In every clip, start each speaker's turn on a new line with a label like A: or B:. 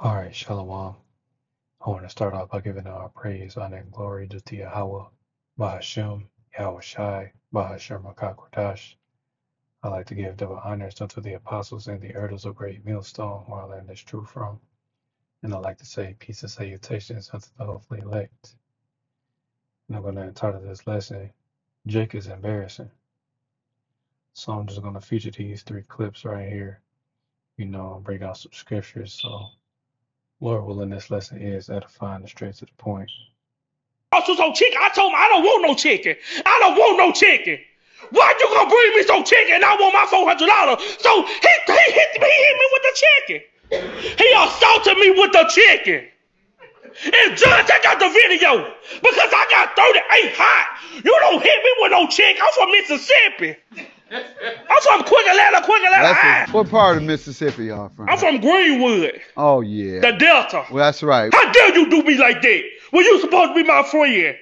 A: All right, Shalom. I want to start off by giving our praise, honor, and glory to Yahweh, Bahashem, Yahweh Shai, Bahashem Rakakwadash. I like to give double honors unto the apostles and the elders of Great Millstone, where I learned this truth from. And I like to say peace and salutations unto the hopefully elect. And I'm going to entitle this lesson, Jake is Embarrassing. So I'm just going to feature these three clips right here, break out some scriptures. So, Lord willing, this lesson is edifying and straight to the point.
B: Some chicken. I told him I don't want no chicken. I don't want no chicken. Why you gonna bring me some chicken? I want my $400. So he hit me with the chicken. He assaulted me with the chicken. And Judge, I got the video because I got 38 hot. You don't hit me with no chicken. I'm from Mississippi. I'm from Quick Atlanta.
C: What part of Mississippi y'all from?
B: I'm from Greenwood.
C: Oh, yeah.
B: The Delta.
C: Well, that's right.
B: How dare you do me like that? Well, you supposed to be my friend.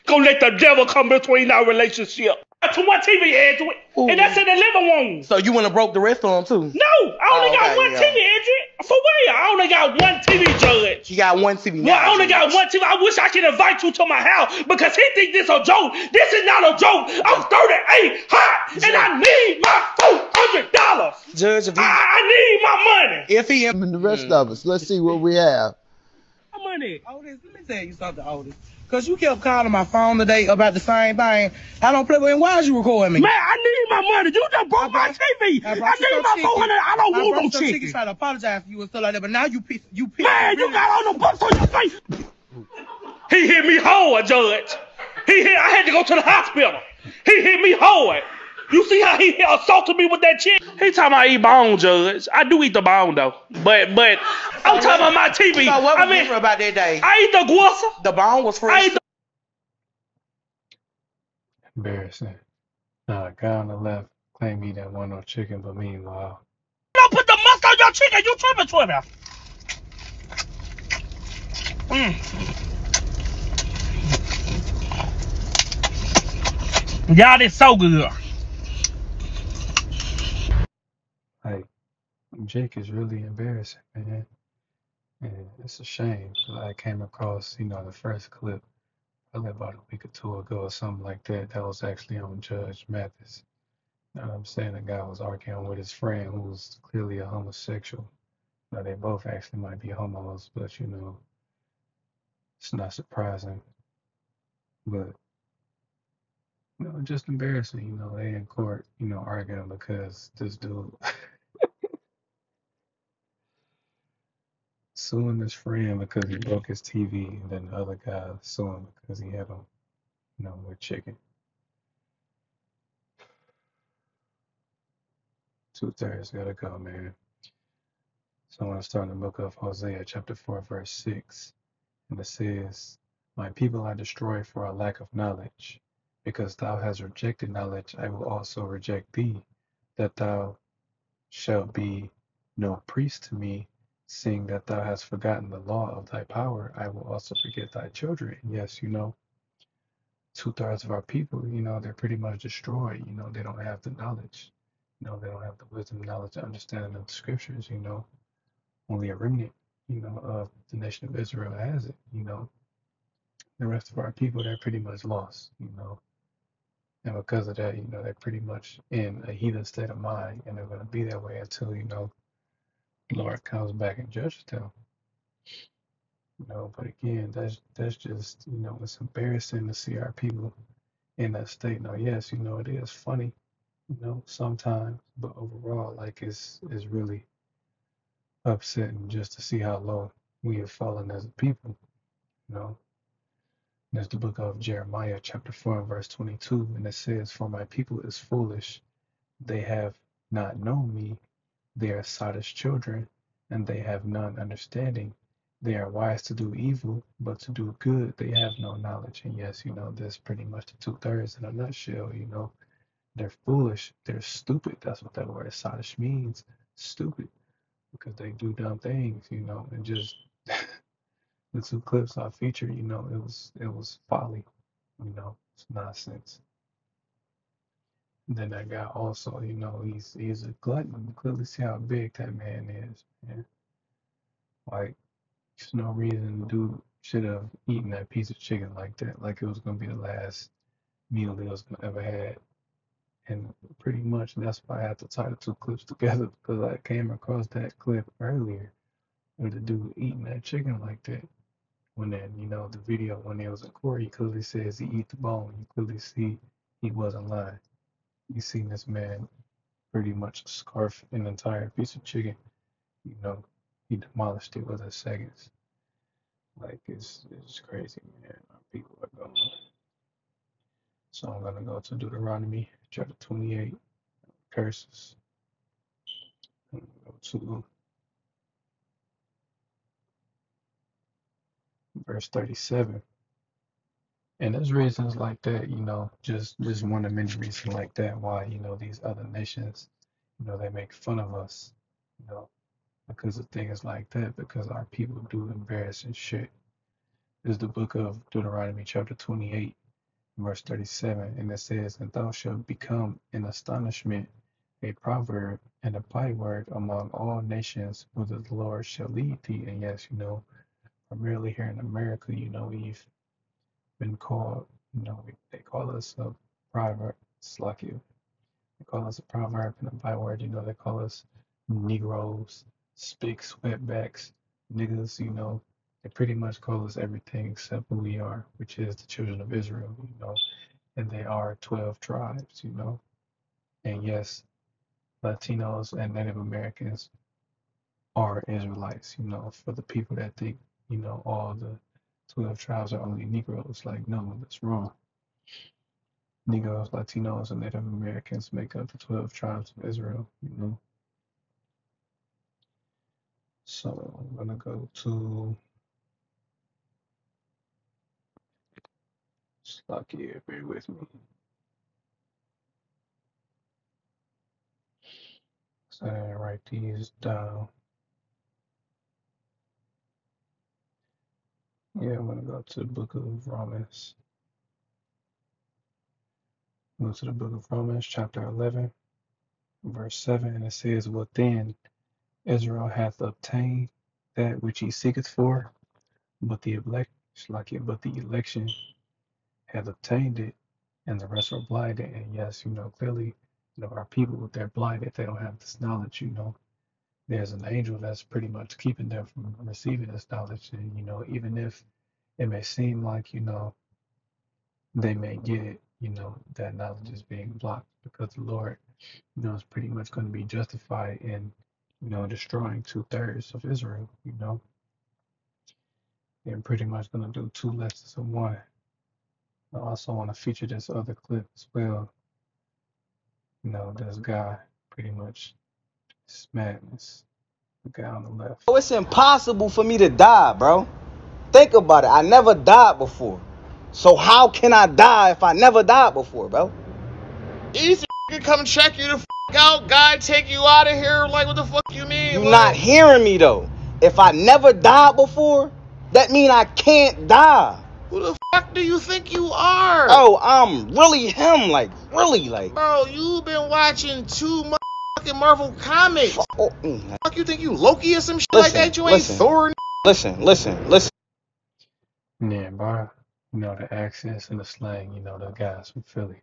B: Gonna let the devil come between our relationship. To one TV Andrew, and that's in the living room.
D: So you went and broke the rest of them too?
B: No, I only got one TV, Andrew. For where? I only got one TV, Judge.
D: You got one TV now.
B: Well, I only got one TV. I wish I could invite you to my house because he think this a joke. This is not a joke. I'm 38 hot, and I need my $400.
D: Judge, if he,
B: I need my money.
D: if he
C: And the rest of us. Let's see what we have.
B: My money.
D: Otis, let me tell you something, Otis. Cause you kept calling my phone today about the same thing. I don't play with him. Why is you recording me?
B: Man, I need my money. You just broke my TV. I need my 400. I don't want no chicken.
D: Trying to apologize for you and stuff like that, but now you piss.
B: Man, you got all the books on your face. He hit me hard, Judge. I had to go to the hospital. He hit me hard. You see how he assaulted me with that chick? He talking about I eat bone, Judge. I do eat the bone though. But I'm talking about my TV.
D: So what was different about that day?
B: I eat the guasa.
D: The bone was fresh.
A: Embarrassing. Now, a guy on the left claimed he didn't want no chicken, but meanwhile,
B: Don't put the must on your chicken. You tripping. Y'all is so good.
A: like, Jake is really embarrassing, man. And it's a shame. 'Cause I came across, the first clip probably about a week or two ago or something like that. That was actually on Judge Mathis. You know what I'm saying? The guy was arguing with his friend who was clearly a homosexual. They both actually might be homos, but it's not surprising. But just embarrassing. They in court, arguing because this dude suing his friend because he broke his TV, and then the other guy suing because he had him, with chicken. 2/3 gotta go, man. So I want to start in the book of Hosea, chapter 4, verse 6. And it says, My people I destroy for a lack of knowledge. Because thou hast rejected knowledge, I will also reject thee, that thou shalt be no priest to me, seeing that thou hast forgotten the law of thy power, I will also forget thy children. And yes, 2/3 of our people, they're pretty much destroyed. They don't have the knowledge. They don't have the wisdom, knowledge, understanding of the scriptures. Only a remnant, of the nation of Israel has it. The rest of our people, they're pretty much lost. And because of that, they're pretty much in a heathen state of mind, and they're going to be that way until, the Lord comes back and judges them. But again, that's just, it's embarrassing to see our people in that state. Now, yes, it is funny, sometimes, but overall, like it's really upsetting just to see how low we have fallen as a people. You know, there's the book of Jeremiah, chapter 4, verse 22, and it says, For my people is foolish, they have not known me, they are sottish children, and they have none understanding. They are wise to do evil, but to do good they have no knowledge. And yes, that's pretty much the 2/3 in a nutshell. They're foolish, they're stupid. That's what that word sottish means, stupid, because they do dumb things, and just the two clips I featured, it was folly, it's nonsense. And then that guy also, he's a glutton. You clearly see how big that man is, man. Like There's no reason dude should have eaten that piece of chicken like that, like it was gonna be the last meal he was gonna ever had. And pretty much that's why I had to tie the two clips together because I came across that clip earlier with the dude eating that chicken like that. When then, the video when he was in court, he clearly says he eat the bone. You clearly see he wasn't lying. You seen this man pretty much scarf an entire piece of chicken. You know, he demolished it within seconds. Like it's crazy, man. Our people are going. So I'm gonna go to Deuteronomy chapter 28, curses. I'm gonna go to verse 37. And there's reasons like that, just one of many reasons like that why, these other nations, they make fun of us, you know, because of things like that, because our people do embarrassing shit. This is the book of Deuteronomy chapter 28, verse 37, and it says, "And thou shalt become an astonishment, a proverb, and a byword among all nations, whither the Lord shall lead thee." And yes, primarily here in America, we've been called, they call us a proverb. It's like you. They call us a proverb and a byword. They call us Negroes, spics, wetbacks, niggas. They pretty much call us everything except who we are, which is the children of Israel. And they are 12 tribes. And yes, Latinos and Native Americans are Israelites. For the people that think, all the 12 tribes are only Negroes, like, no, that's wrong. Negroes, Latinos, and Native Americans make up the 12 tribes of Israel. So I'm gonna go to Slakia, bear with me. So I didn't write these down. Yeah, I'm gonna go to the book of Romans. Go to the book of Romans, chapter 11, verse 7, and it says, "What then? Israel hath obtained that which he seeketh for, but the election hath obtained it, and the rest are blinded." And yes, clearly, our people, they're blinded. They don't have this knowledge. There's an angel that's pretty much keeping them from receiving this knowledge. And, even if it may seem like, they may get it, that knowledge is being blocked because the Lord, is pretty much going to be justified in, destroying 2/3 of Israel, and pretty much going to do two lessons of one. I also want to feature this other clip as well. This guy pretty much, it's madness. The guy on the left.
E: Oh, it's impossible for me to die, bro. Think about it. I never died before. So how can I die if I never died before, bro?
F: Ethan can come check you the f out, guy take you out of here. Like, what the fuck you mean?
E: You not hearing me though. If I never died before, that mean I can't die.
F: Who the fuck do you think you are?
E: Oh, I'm really him, like really, like.
F: Bro, you been watching too much fucking Marvel comics. Fuck you think you Loki or some shit like that? You ain't Thor.
E: Listen.
A: Yeah, bro. The accents and the slang, the guys from Philly.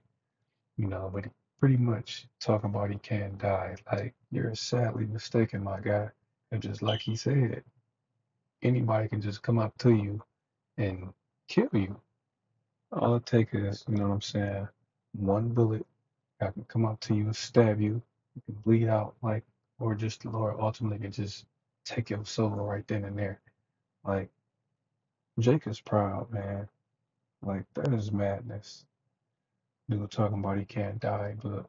A: But he pretty much talking about he can't die. Like, you're sadly mistaken, my guy. And just like he said, anybody can just come up to you and kill you. All it takes is, what I'm saying, one bullet. I can come up to you and stab you. You can bleed out, like, or just the Lord ultimately can just take your soul right then and there. Like, Jake is proud, man. Like, that is madness. Dude talking about he can't die, but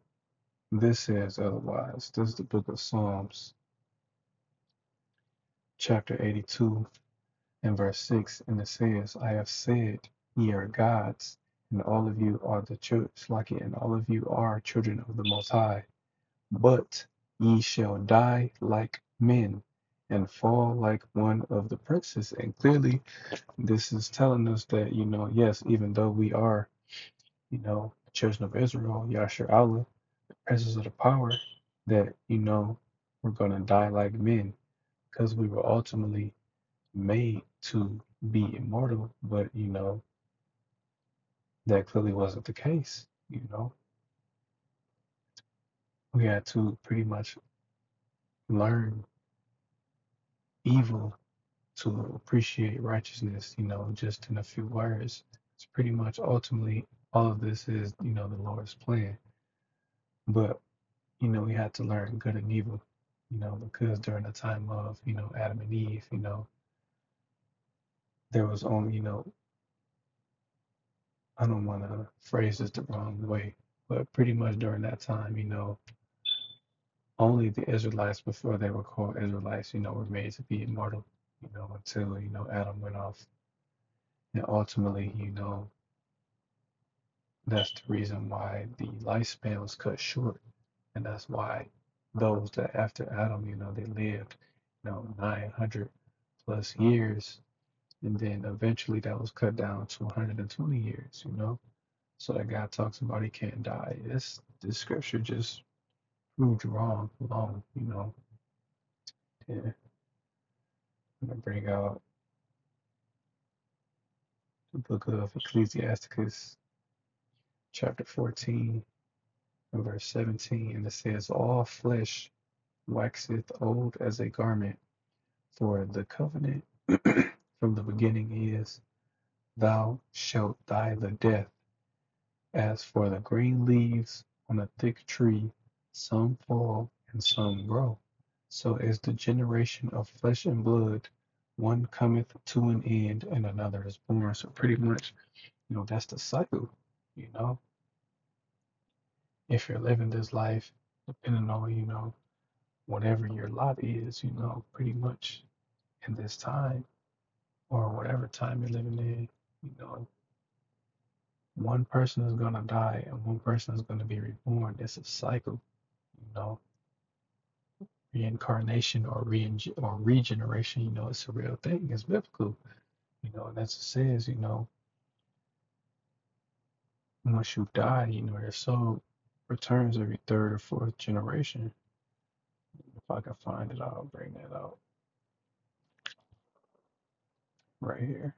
A: this says otherwise. This is the book of Psalms, chapter 82, and verse 6, and it says, "I have said, ye are gods, and all of you are the children, and all of you are children of the Most High. But ye shall die like men, and fall like one of the princes." And clearly, this is telling us that, yes, even though we are, children of Israel, Yashar Allah, the princes of the power, that, we're going to die like men because we were ultimately made to be immortal, but that clearly wasn't the case. We had to pretty much learn evil to appreciate righteousness, just in a few words. It's pretty much ultimately all of this is, the Lord's plan. But, we had to learn good and evil, because during the time of, Adam and Eve, there was only, I don't want to phrase this the wrong way, but pretty much during that time, only the Israelites before they were called Israelites, were made to be immortal, until, Adam went off. And ultimately, that's the reason why the lifespan was cut short. And that's why those that after Adam, they lived, 900 plus years. And then eventually that was cut down to 120 years, So that God talks about he can't die. This scripture just proved wrong, alone, Yeah. I'm gonna bring out the book of Ecclesiasticus, chapter 14, and verse 17, and it says, all flesh waxeth old as a garment, for the covenant from the beginning is, thou shalt die the death. As for the green leaves on a thick tree, some fall and some grow. So is the generation of flesh and blood. One cometh to an end and another is born. So pretty much, that's the cycle, you know. If you're living this life, depending on, whatever your lot is, pretty much in this time or whatever time you're living in, one person is gonna die and one person is gonna be reborn. It's a cycle, you know. Reincarnation or regeneration, it's a real thing. It's biblical, and as it says, once you die, your soul returns every third or fourth generation. If I can find it, I'll bring that out right here.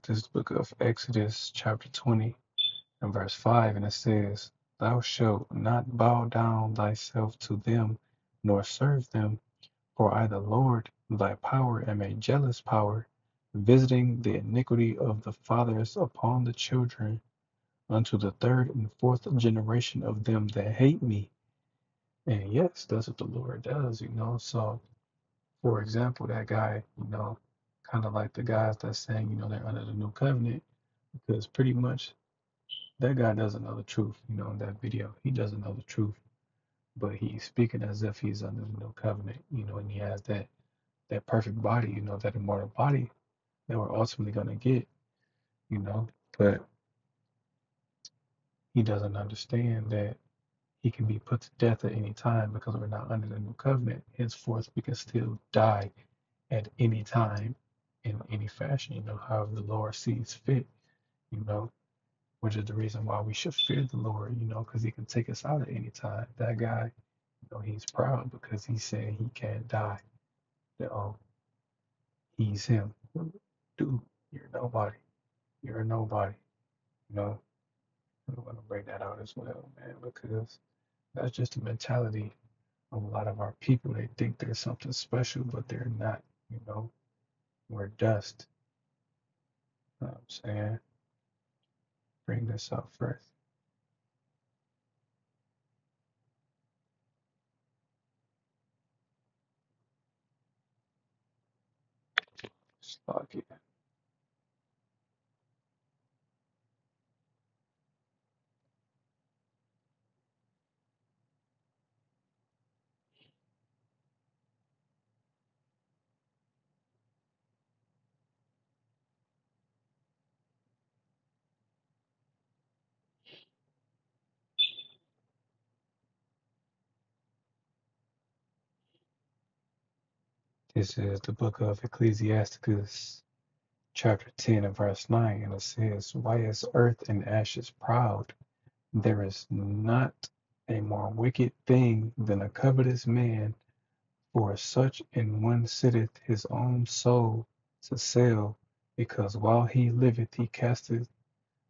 A: This book of Exodus, chapter 20, and verse 5, and it says, thou shalt not bow down thyself to them, nor serve them, for I, the Lord, thy power, am a jealous power, visiting the iniquity of the fathers upon the children, unto the third and fourth generation of them that hate me. And yes, that's what the Lord does, So, for example, that guy, kind of like the guys that's saying, they're under the new covenant, because pretty much that guy doesn't know the truth, in that video. He doesn't know the truth, but he's speaking as if he's under the new covenant, and he has that perfect body, that immortal body that we're ultimately going to get, but he doesn't understand that he can be put to death at any time because we're not under the new covenant. Henceforth, we can still die at any time in any fashion, however the Lord sees fit, you know, which is the reason why we should fear the Lord, because he can take us out at any time. That guy, he's proud because he said he can't die. That, he's him. Dude, you're nobody. You're a nobody. I'm going to bring that out as well, man, because that's just the mentality of a lot of our people. They think they're something special, but they're not, We're dust. You know what I'm saying? Bring this out first. Fuck it. This is the book of Ecclesiasticus, chapter 10 and verse 9, and it says, why is earth and ashes proud? There is not a more wicked thing than a covetous man, for such an one sitteth his own soul to sell, because while he liveth he casteth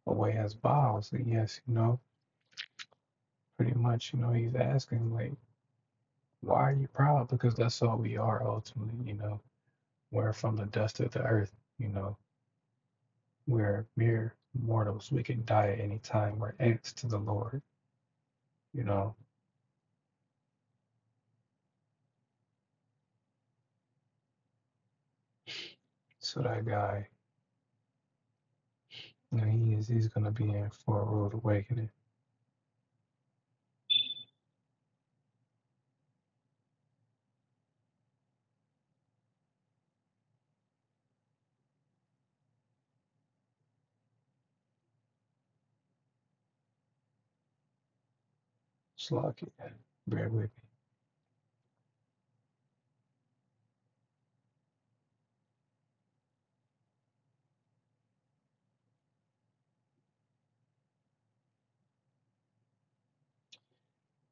A: away his bowels. And yes, pretty much, he's asking, like, why are you proud? Because that's all we are ultimately. We're from the dust of the earth, you know. We're mere mortals. We can die at any time. We're ants to the Lord, you know. So that guy, he's gonna be in for a rude awakening. Slock it. Bear with me.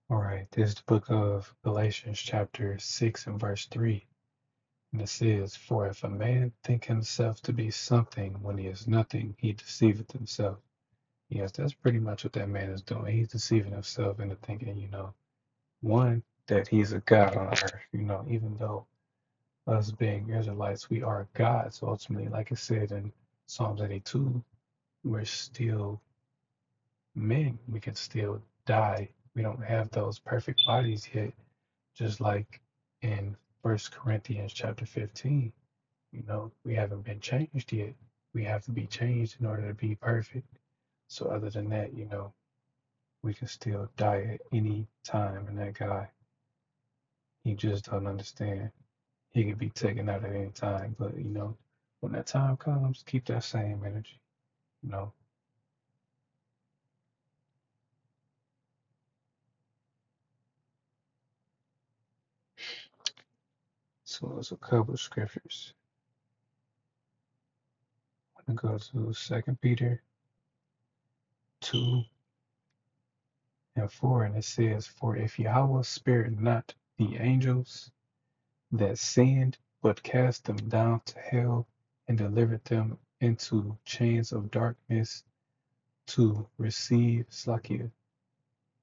A: All right, this is the book of Galatians, chapter 6 and verse 3. And it says, for if a man think himself to be something when he is nothing, he deceiveth himself. Yes, that's pretty much what that man is doing. He's deceiving himself into thinking, one, that he's a God on earth, even though us being Israelites, we are gods ultimately. Like it said in Psalms 82, we're still men. We can still die. We don't have those perfect bodies yet, just like in First Corinthians chapter 15. We haven't been changed yet. We have to be changed in order to be perfect. So other than that, we can still die at any time. And that guy, he just don't understand. He could be taken out at any time. But, when that time comes, keep that same energy, you know. So there's a couple of scriptures. I'm going to go to 2 Peter 2 and 4, and it says, for if Yahweh spared not the angels that sinned, but cast them down to hell and delivered them into chains of darkness to receive Slakia,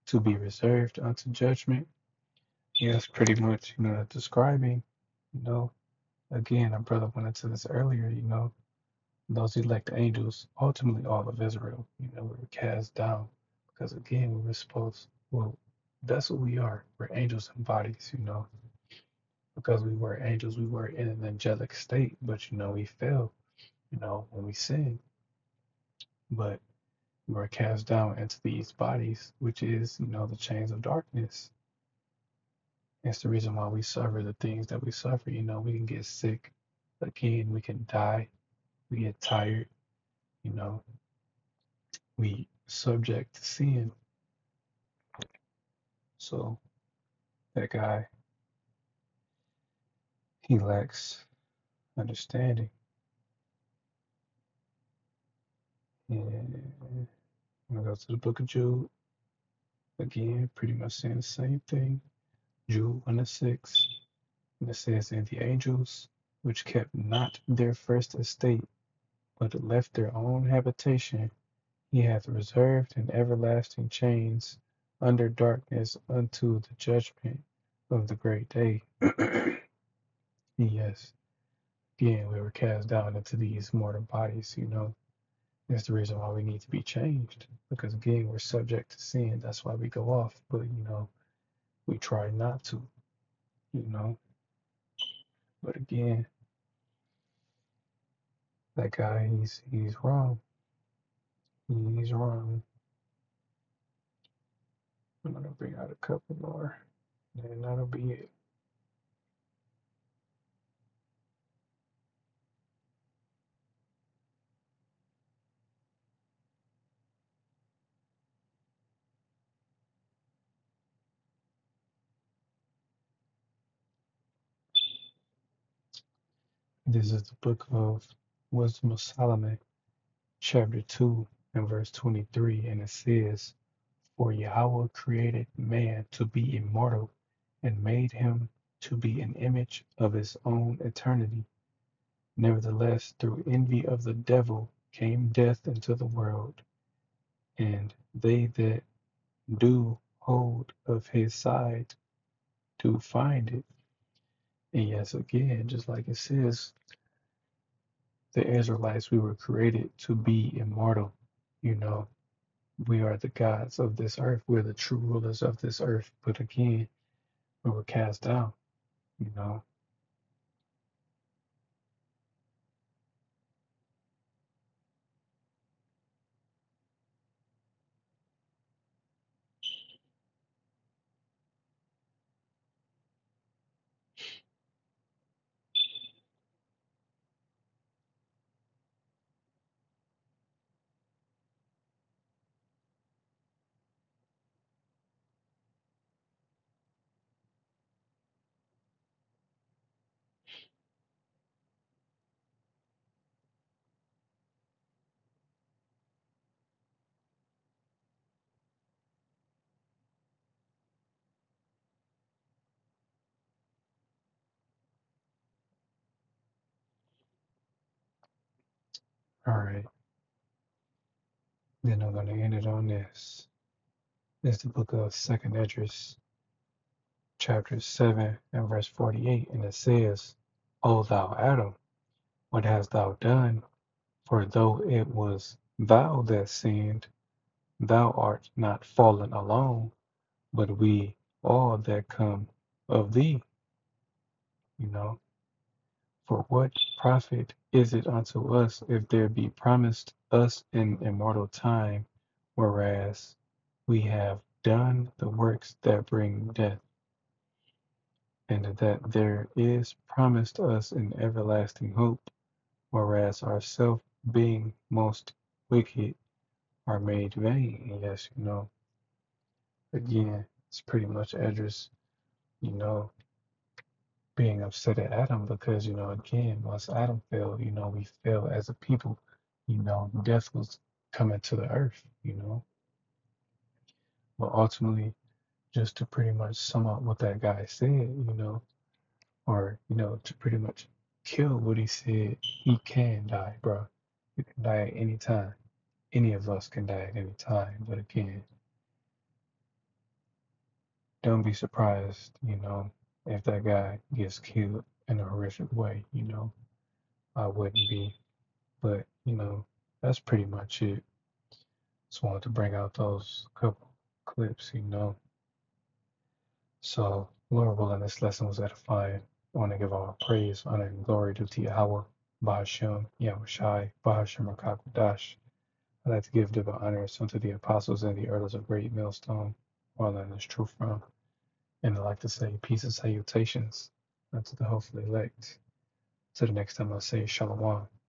A: to be reserved unto judgment. Yes, pretty much, describing, you know, again, our brother went into this earlier, those elect angels, ultimately all of Israel, we were cast down because again, we were supposed, well, that's what we are. We're angels in bodies, because we were angels, we were in an angelic state, but, we fell, when we sinned, but we were cast down into these bodies, which is, the chains of darkness. It's the reason why we suffer the things that we suffer. We can get sick. Again, we can die. We get tired. You know, we subject to sin. So that guy, he lacks understanding. And I'm gonna go to the book of Jude. Again, pretty much saying the same thing. Jude 1 and 6. And it says, and the angels which kept not their first estate, but left their own habitation, he hath reserved in everlasting chains under darkness unto the judgment of the great day. Yes, again, we were cast down into these mortal bodies, That's the reason why we need to be changed. Because again, we're subject to sin. That's why we go off. But, we try not to, you know. But again, that guy, he's wrong. He's wrong. I'm gonna bring out a couple more, and that'll be it. This is the book of Wisdom of Solomon, chapter 2 and verse 23, and it says, For Yahweh created man to be immortal and made him to be an image of his own eternity. Nevertheless, through envy of the devil came death into the world, and they that do hold of his side do find it. And yes, again, just like it says, the Israelites, we were created to be immortal. You know, we are the gods of this earth. We're the true rulers of this earth. But again, we were cast down, you know. All right. Then I'm going to end it on this. It's the book of Second Esdras, chapter 7 and verse 48. And it says, O thou Adam, what hast thou done? For though it was thou that sinned, thou art not fallen alone, but we all that come of thee, you know. For what profit is it unto us if there be promised us an immortal time, whereas we have done the works that bring death, and that there is promised us an everlasting hope, whereas ourselves being most wicked are made vain? And yes, you know, again, it's pretty much Esdras, you know, being upset at Adam because, you know, again, once Adam fell, you know, we fell as a people, you know, death was coming to the earth, you know. But ultimately, just to pretty much sum up what that guy said, you know, or, you know, to pretty much kill what he said, he can die, bro. You can die at any time. Any of us can die at any time. But again, don't be surprised, you know, if that guy gets killed in a horrific way, you know. I wouldn't be. But, you know, that's pretty much it. Just wanted to bring out those couple clips, you know. So, Lord willing, this lesson was edifying. I want to give all praise, honor, and glory due to Yahweh, Bahashem, Yahushai, Bahashem, Rakakwadash. I'd like to give divine honors unto the apostles and the elders of Great Millstone, while in this truth realm. And I'd like to say peace and salutations unto the hopefully elect. Till the next time I say Shalom.